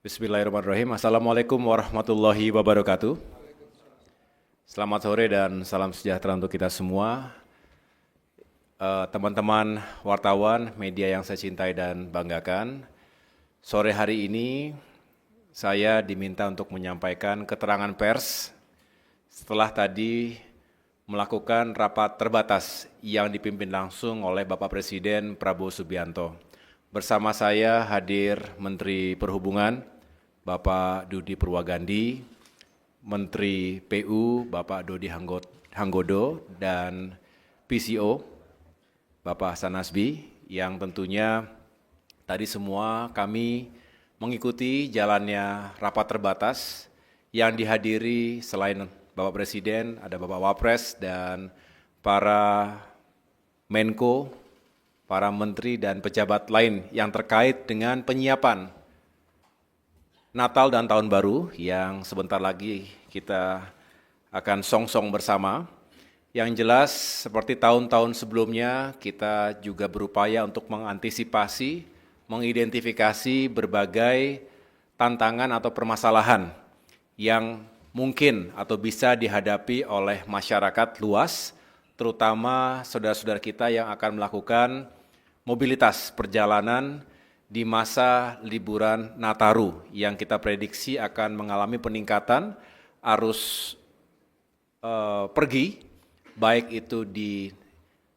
Bismillahirrahmanirrahim. Assalamualaikum warahmatullahi wabarakatuh. Selamat sore dan salam sejahtera untuk kita semua. Teman-teman wartawan, media yang saya cintai dan banggakan. Sore hari ini saya diminta untuk menyampaikan keterangan pers setelah tadi melakukan rapat terbatas yang dipimpin langsung oleh Bapak Presiden Prabowo Subianto. Bersama saya hadir Menteri Perhubungan, Bapak Dudi Purwagandi, Menteri PU Bapak Dodi Hanggodo, dan PCO Bapak Hasan Nasbi, yang tentunya tadi semua kami mengikuti jalannya rapat terbatas yang dihadiri selain Bapak Presiden, ada Bapak Wapres dan para Menko, para menteri dan pejabat lain yang terkait dengan penyiapan Natal dan Tahun Baru yang sebentar lagi kita akan song-song bersama. Yang jelas seperti tahun-tahun sebelumnya kita juga berupaya untuk mengantisipasi, mengidentifikasi berbagai tantangan atau permasalahan yang mungkin atau bisa dihadapi oleh masyarakat luas, terutama saudara-saudara kita yang akan melakukan mobilitas perjalanan di masa liburan Nataru yang kita prediksi akan mengalami peningkatan arus pergi, baik itu di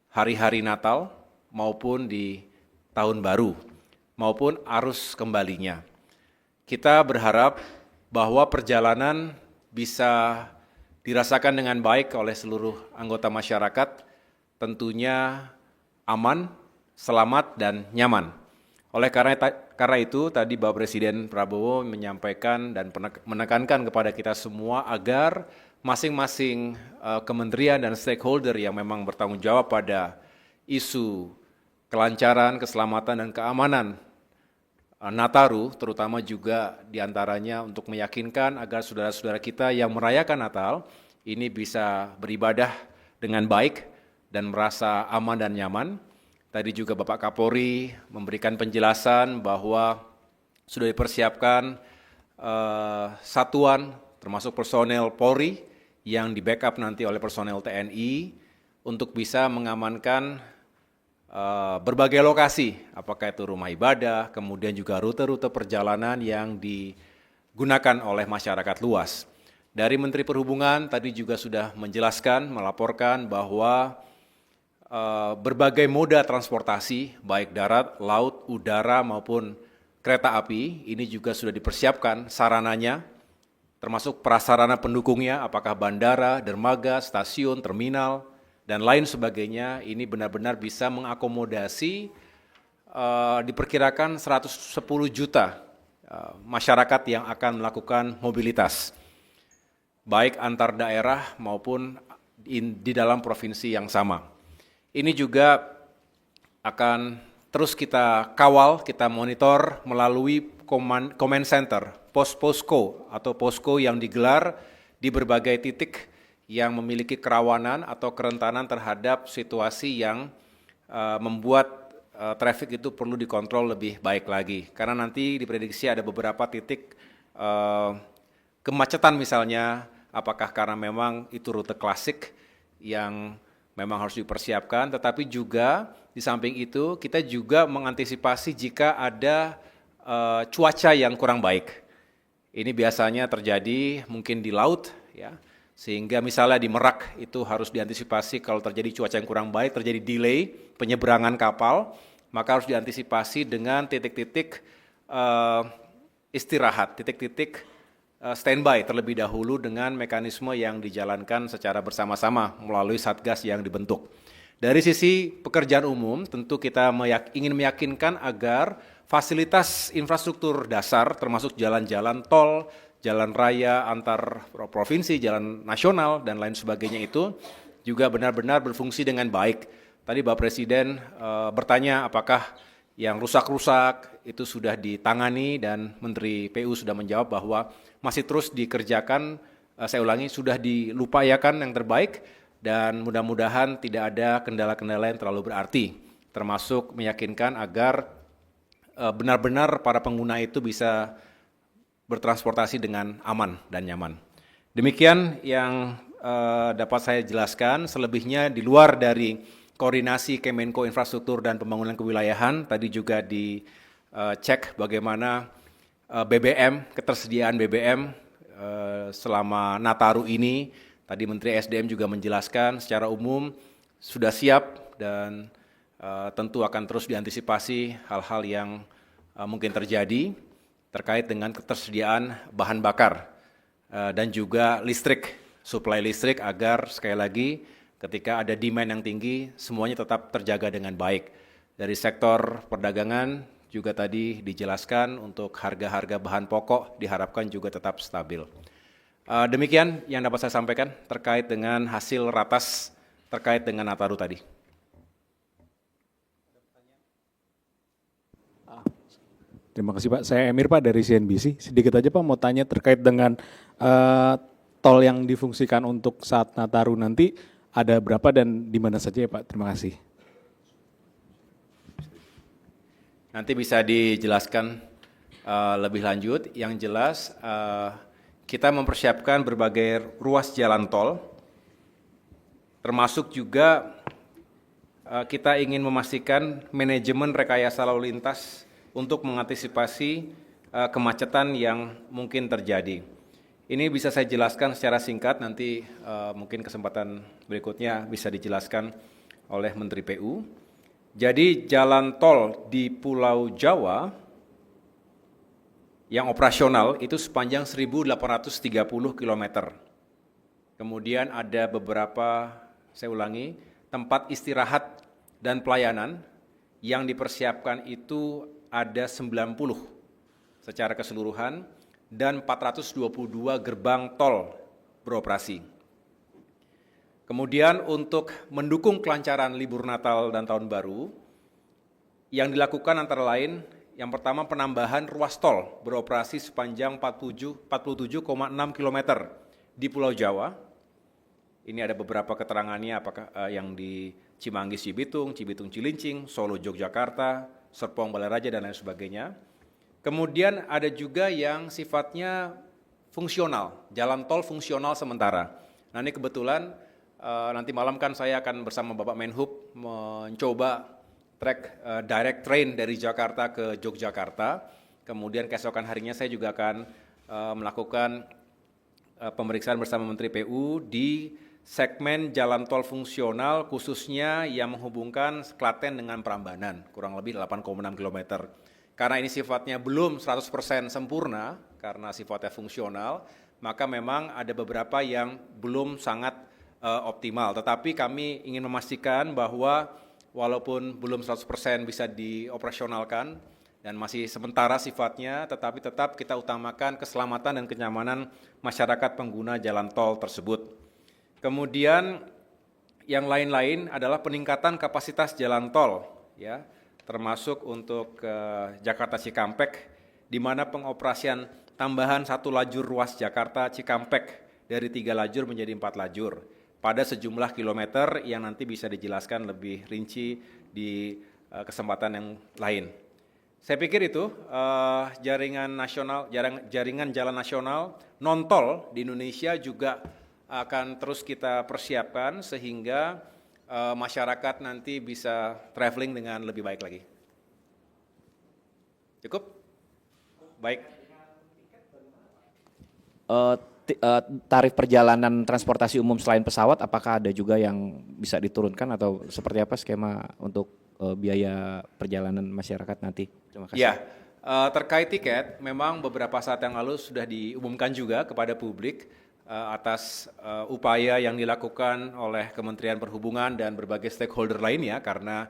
hari-hari Natal maupun di Tahun Baru, maupun arus kembalinya. Kita berharap bahwa perjalanan bisa dirasakan dengan baik oleh seluruh anggota masyarakat, tentunya aman, selamat, dan nyaman. Oleh karena itu, tadi Bapak Presiden Prabowo menyampaikan dan menekankan kepada kita semua agar masing-masing kementerian dan stakeholder yang memang bertanggung jawab pada isu kelancaran, keselamatan, dan keamanan Nataru, terutama juga diantaranya untuk meyakinkan agar saudara-saudara kita yang merayakan Natal ini bisa beribadah dengan baik dan merasa aman dan nyaman. Tadi juga Bapak Kapolri memberikan penjelasan bahwa sudah dipersiapkan satuan termasuk personel Polri yang di-backup nanti oleh personel TNI untuk bisa mengamankan berbagai lokasi, apakah itu rumah ibadah, kemudian juga rute-rute perjalanan yang digunakan oleh masyarakat luas. Dari Menteri Perhubungan tadi juga sudah menjelaskan, melaporkan bahwa berbagai moda transportasi, baik darat, laut, udara, maupun kereta api, ini juga sudah dipersiapkan sarananya, termasuk prasarana pendukungnya, apakah bandara, dermaga, stasiun, terminal, dan lain sebagainya, ini benar-benar bisa mengakomodasi diperkirakan 110 juta masyarakat yang akan melakukan mobilitas, baik antar daerah maupun di dalam provinsi yang sama. Ini juga akan terus kita kawal, kita monitor melalui command center, posko atau posko yang digelar di berbagai titik yang memiliki kerawanan atau kerentanan terhadap situasi yang membuat traffic itu perlu dikontrol lebih baik lagi. Karena nanti diprediksi ada beberapa titik kemacetan misalnya, apakah karena memang itu rute klasik yang memang harus dipersiapkan, tetapi juga di samping itu kita juga mengantisipasi jika ada cuaca yang kurang baik. Ini biasanya terjadi mungkin di laut, ya, sehingga misalnya di Merak itu harus diantisipasi kalau terjadi cuaca yang kurang baik, terjadi delay penyeberangan kapal, maka harus diantisipasi dengan titik-titik istirahat, titik-titik standby terlebih dahulu dengan mekanisme yang dijalankan secara bersama-sama melalui satgas yang dibentuk. Dari sisi pekerjaan umum, tentu kita ingin meyakinkan agar fasilitas infrastruktur dasar termasuk jalan-jalan tol, jalan raya antar provinsi, jalan nasional, dan lain sebagainya itu juga benar-benar berfungsi dengan baik. Tadi Bapak Presiden bertanya apakah yang rusak-rusak itu sudah ditangani, dan Menteri PU sudah menjawab bahwa masih terus dikerjakan, saya ulangi, sudah dilupayakan yang terbaik, dan mudah-mudahan tidak ada kendala-kendala yang terlalu berarti, termasuk meyakinkan agar benar-benar para pengguna itu bisa bertransportasi dengan aman dan nyaman. Demikian yang dapat saya jelaskan. Selebihnya di luar dari koordinasi Kemenko Infrastruktur dan Pembangunan Kewilayahan, tadi juga dicek bagaimana BBM, ketersediaan BBM selama Nataru ini. Tadi Menteri SDM juga menjelaskan secara umum sudah siap dan tentu akan terus diantisipasi hal-hal yang mungkin terjadi terkait dengan ketersediaan bahan bakar dan juga listrik, suplai listrik agar sekali lagi ketika ada demand yang tinggi semuanya tetap terjaga dengan baik. Dari sektor perdagangan juga tadi dijelaskan untuk harga-harga bahan pokok diharapkan juga tetap stabil. Demikian yang dapat saya sampaikan terkait dengan hasil ratas terkait dengan Nataru tadi. Terima kasih Pak. Saya Emir Pak dari CNBC. Sedikit aja Pak mau tanya terkait dengan tol yang difungsikan untuk saat Nataru nanti ada berapa dan di mana saja ya Pak? Terima kasih. Nanti bisa dijelaskan lebih lanjut. Yang jelas kita mempersiapkan berbagai ruas jalan tol, termasuk juga kita ingin memastikan manajemen rekayasa lalu lintas untuk mengantisipasi kemacetan yang mungkin terjadi. Ini bisa saya jelaskan secara singkat, nanti mungkin kesempatan berikutnya bisa dijelaskan oleh Menteri PU. Jadi jalan tol di Pulau Jawa yang operasional itu sepanjang 1.830 km. Kemudian ada beberapa, saya ulangi, tempat istirahat dan pelayanan yang dipersiapkan itu ada 90 secara keseluruhan dan 422 gerbang tol beroperasi. Kemudian untuk mendukung kelancaran libur Natal dan Tahun Baru, yang dilakukan antara lain yang pertama penambahan ruas tol beroperasi sepanjang 47,6 km di Pulau Jawa. Ini ada beberapa keterangannya apakah yang di Cimanggis Cibitung, Cibitung Cilincing, Solo Yogyakarta, Serpong Balaraja dan lain sebagainya. Kemudian ada juga yang sifatnya fungsional, jalan tol fungsional sementara. Nah ini kebetulan nanti malam kan saya akan bersama Bapak Menhub mencoba trek direct train dari Jakarta ke Yogyakarta. Kemudian keesokan harinya saya juga akan melakukan pemeriksaan bersama Menteri PU di segmen jalan tol fungsional khususnya yang menghubungkan Klaten dengan Prambanan, kurang lebih 8,6 km. Karena ini sifatnya belum 100% sempurna, karena sifatnya fungsional, maka memang ada beberapa yang belum sangat optimal. Tetapi kami ingin memastikan bahwa walaupun belum 100% bisa dioperasionalkan dan masih sementara sifatnya, tetapi tetap kita utamakan keselamatan dan kenyamanan masyarakat pengguna jalan tol tersebut. Kemudian yang lain-lain adalah peningkatan kapasitas jalan tol, ya, termasuk untuk Jakarta Cikampek, di mana pengoperasian tambahan 1 lajur ruas Jakarta Cikampek dari 3 lajur menjadi 4 lajur pada sejumlah kilometer yang nanti bisa dijelaskan lebih rinci di kesempatan yang lain. Saya pikir itu jaringan jalan nasional non tol di Indonesia juga akan terus kita persiapkan sehingga masyarakat nanti bisa traveling dengan lebih baik lagi. Cukup? Baik. Tarif perjalanan transportasi umum selain pesawat, apakah ada juga yang bisa diturunkan atau seperti apa skema untuk biaya perjalanan masyarakat nanti? Terima kasih. Ya, terkait tiket, memang beberapa saat yang lalu sudah diumumkan juga kepada publik atas upaya yang dilakukan oleh Kementerian Perhubungan dan berbagai stakeholder lainnya, karena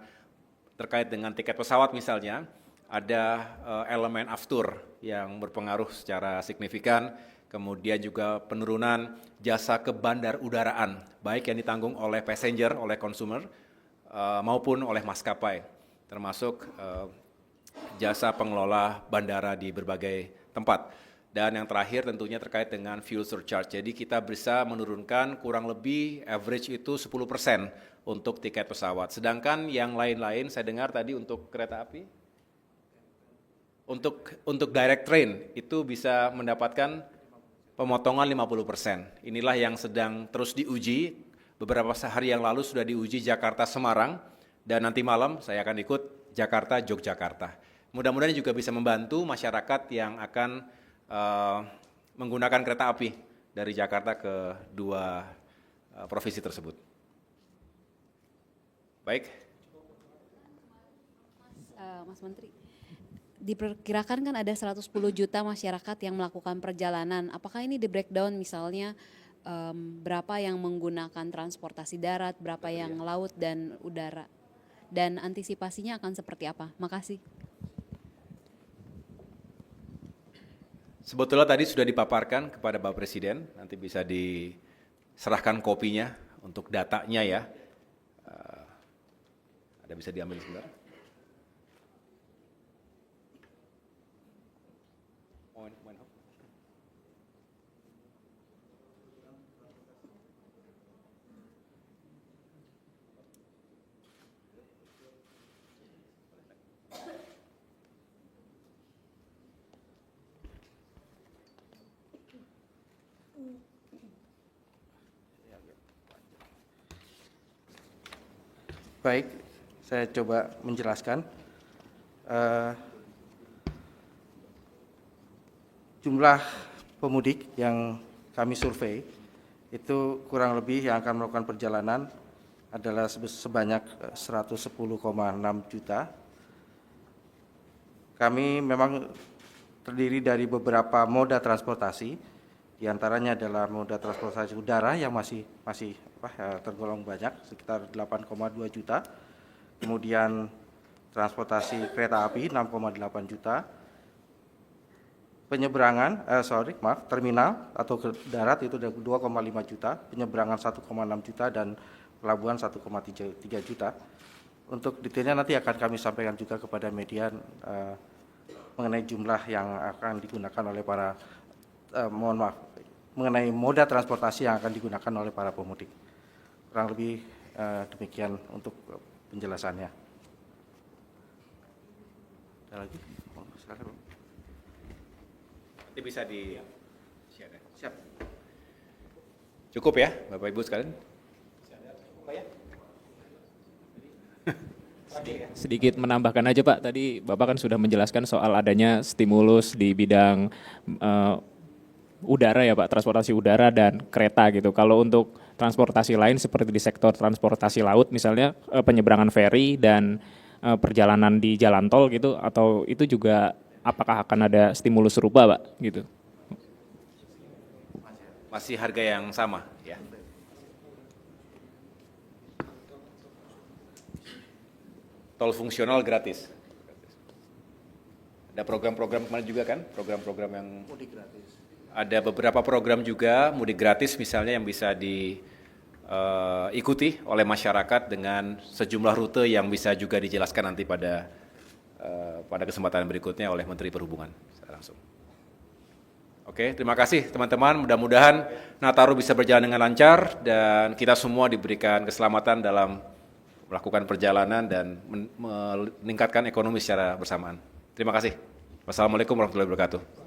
terkait dengan tiket pesawat misalnya, ada elemen aftur yang berpengaruh secara signifikan, kemudian juga penurunan jasa ke bandar udaraan, baik yang ditanggung oleh passenger, oleh consumer, maupun oleh maskapai, termasuk jasa pengelola bandara di berbagai tempat. Dan yang terakhir tentunya terkait dengan fuel surcharge. Jadi kita bisa menurunkan kurang lebih average itu 10% untuk tiket pesawat. Sedangkan yang lain-lain saya dengar tadi untuk kereta api Untuk direct train itu bisa mendapatkan pemotongan 50%. Inilah yang sedang terus diuji. Beberapa hari yang lalu sudah diuji Jakarta Semarang dan nanti malam saya akan ikut Jakarta Yogyakarta. Mudah-mudahan juga bisa membantu masyarakat yang akan menggunakan kereta api dari Jakarta ke dua provinsi tersebut. Baik. Mas Menteri, diperkirakan kan ada 110 juta masyarakat yang melakukan perjalanan. Apakah ini di breakdown misalnya berapa yang menggunakan transportasi darat, berapa yang laut dan udara? Dan antisipasinya akan seperti apa? Makasih. Sebetulnya tadi sudah dipaparkan kepada Bapak Presiden, nanti bisa diserahkan kopinya untuk datanya ya. Ada bisa diambil sebentar. Baik, saya coba menjelaskan. Jumlah pemudik yang kami survei itu kurang lebih yang akan melakukan perjalanan adalah sebanyak 110,6 juta. Kami memang terdiri dari beberapa moda transportasi, diantaranya adalah moda transportasi udara yang masih tergolong banyak, sekitar 8,2 juta. Kemudian transportasi kereta api 6,8 juta. Terminal atau ke darat itu 2,5 juta, penyeberangan 1,6 juta, dan pelabuhan 1,3 juta. Untuk detailnya nanti akan kami sampaikan juga kepada media mengenai jumlah yang akan digunakan oleh para, mengenai moda transportasi yang akan digunakan oleh para pemudik. Kurang lebih demikian untuk penjelasannya. Ada lagi? Silakan. Nanti bisa di share. Siap. Cukup ya, Bapak Ibu sekalian? Sedikit menambahkan aja Pak, tadi Bapak kan sudah menjelaskan soal adanya stimulus di bidang udara ya Pak, transportasi udara dan kereta gitu. Kalau untuk transportasi lain seperti di sektor transportasi laut misalnya penyeberangan feri dan perjalanan di jalan tol gitu, atau itu juga apakah akan ada stimulus serupa Pak gitu? Masih harga yang sama ya. Tol fungsional gratis. Ada program-program kemarin juga kan, program-program yang Mudik gratis. ada beberapa program juga mudik gratis misalnya yang bisa diikuti oleh masyarakat dengan sejumlah rute yang bisa juga dijelaskan nanti pada kesempatan berikutnya oleh Menteri Perhubungan secara langsung. Oke, terima kasih teman-teman. Mudah-mudahan Nataru bisa berjalan dengan lancar dan kita semua diberikan keselamatan dalam melakukan perjalanan dan meningkatkan ekonomi secara bersamaan. Terima kasih. Wassalamualaikum warahmatullahi wabarakatuh.